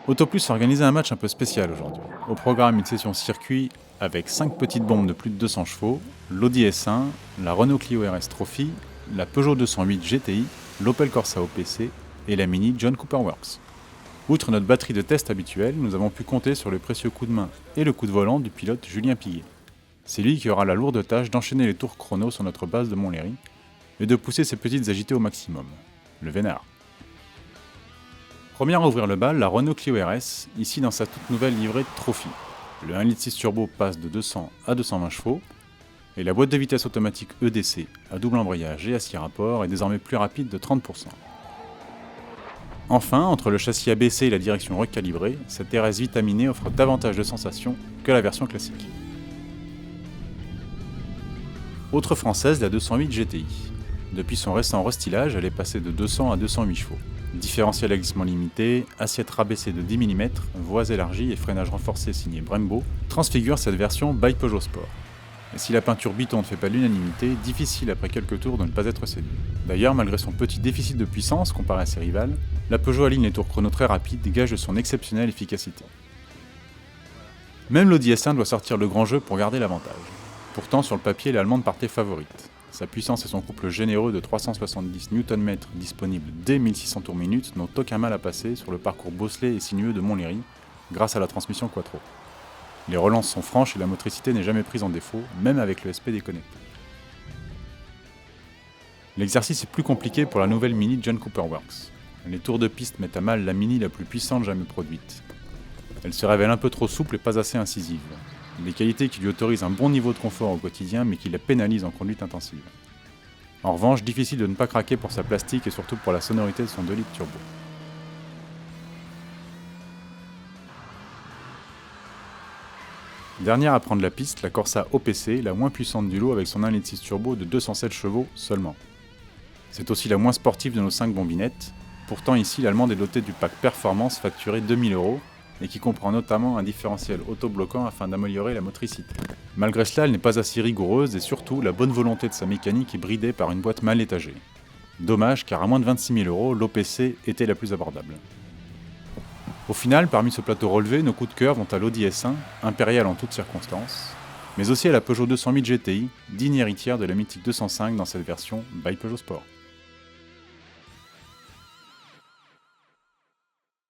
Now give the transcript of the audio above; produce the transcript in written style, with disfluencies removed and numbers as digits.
Autoplus a organisé un match un peu spécial aujourd'hui. Au programme, une session circuit avec 5 petites bombes de plus de 200 chevaux, l'Audi S1, la Renault Clio RS Trophy, la Peugeot 208 GTI, l'Opel Corsa OPC et la Mini John Cooper Works. Outre notre batterie de test habituelle, nous avons pu compter sur le précieux coup de main et le coup de volant du pilote Julien Piguet. C'est lui qui aura la lourde tâche d'enchaîner les tours chrono sur notre base de Montlhéry et de pousser ses petites agitées au maximum. Le vénard. Première à ouvrir le bal, la Renault Clio RS, ici dans sa toute nouvelle livrée Trophy. Le 1,6 litre turbo passe de 200 à 220 chevaux, et la boîte de vitesse automatique EDC à double embrayage et à 6 rapports est désormais plus rapide de 30%. Enfin, entre le châssis abaissé et la direction recalibrée, cette RS vitaminée offre davantage de sensations que la version classique. Autre française, la 208 GTI. Depuis son récent restylage, elle est passée de 200 à 208 chevaux. Différentiel à glissement limité, assiette rabaissée de 10 mm, voies élargies et freinage renforcé signé Brembo transfigurent cette version by Peugeot Sport. Et si la peinture Biton ne fait pas l'unanimité, difficile après quelques tours de ne pas être séduit. D'ailleurs, malgré son petit déficit de puissance comparé à ses rivales, la Peugeot aligne les tours chrono très rapides, dégage de son exceptionnelle efficacité. Même l'Audi S1 doit sortir le grand jeu pour garder l'avantage. Pourtant, sur le papier, l'Allemande partait favorite. Sa puissance et son couple généreux de 370 Nm disponible dès 1600 tours minutes n'ont aucun mal à passer sur le parcours bosselé et sinueux de Montlhéry, grâce à la transmission Quattro. Les relances sont franches et la motricité n'est jamais prise en défaut, même avec le SP déconnecté. L'exercice est plus compliqué pour la nouvelle Mini John Cooper Works. Les tours de piste mettent à mal la Mini la plus puissante jamais produite. Elle se révèle un peu trop souple et pas assez incisive. Des qualités qui lui autorisent un bon niveau de confort au quotidien mais qui la pénalisent en conduite intensive. En revanche, difficile de ne pas craquer pour sa plastique et surtout pour la sonorité de son 2 litres turbo. Dernière à prendre la piste, la Corsa OPC, la moins puissante du lot avec son 1,6 litre turbo de 207 chevaux seulement. C'est aussi la moins sportive de nos 5 bombinettes, pourtant ici l'Allemande est dotée du pack Performance facturé 2000 € et qui comprend notamment un différentiel autobloquant afin d'améliorer la motricité. Malgré cela, elle n'est pas assez rigoureuse et surtout, la bonne volonté de sa mécanique est bridée par une boîte mal étagée. Dommage car à moins de 26 000 €, l'OPC était la plus abordable. Au final, parmi ce plateau relevé, nos coups de cœur vont à l'Audi S1, impériale en toutes circonstances, mais aussi à la Peugeot 208 GTI, digne héritière de la mythique 205 dans cette version by Peugeot Sport.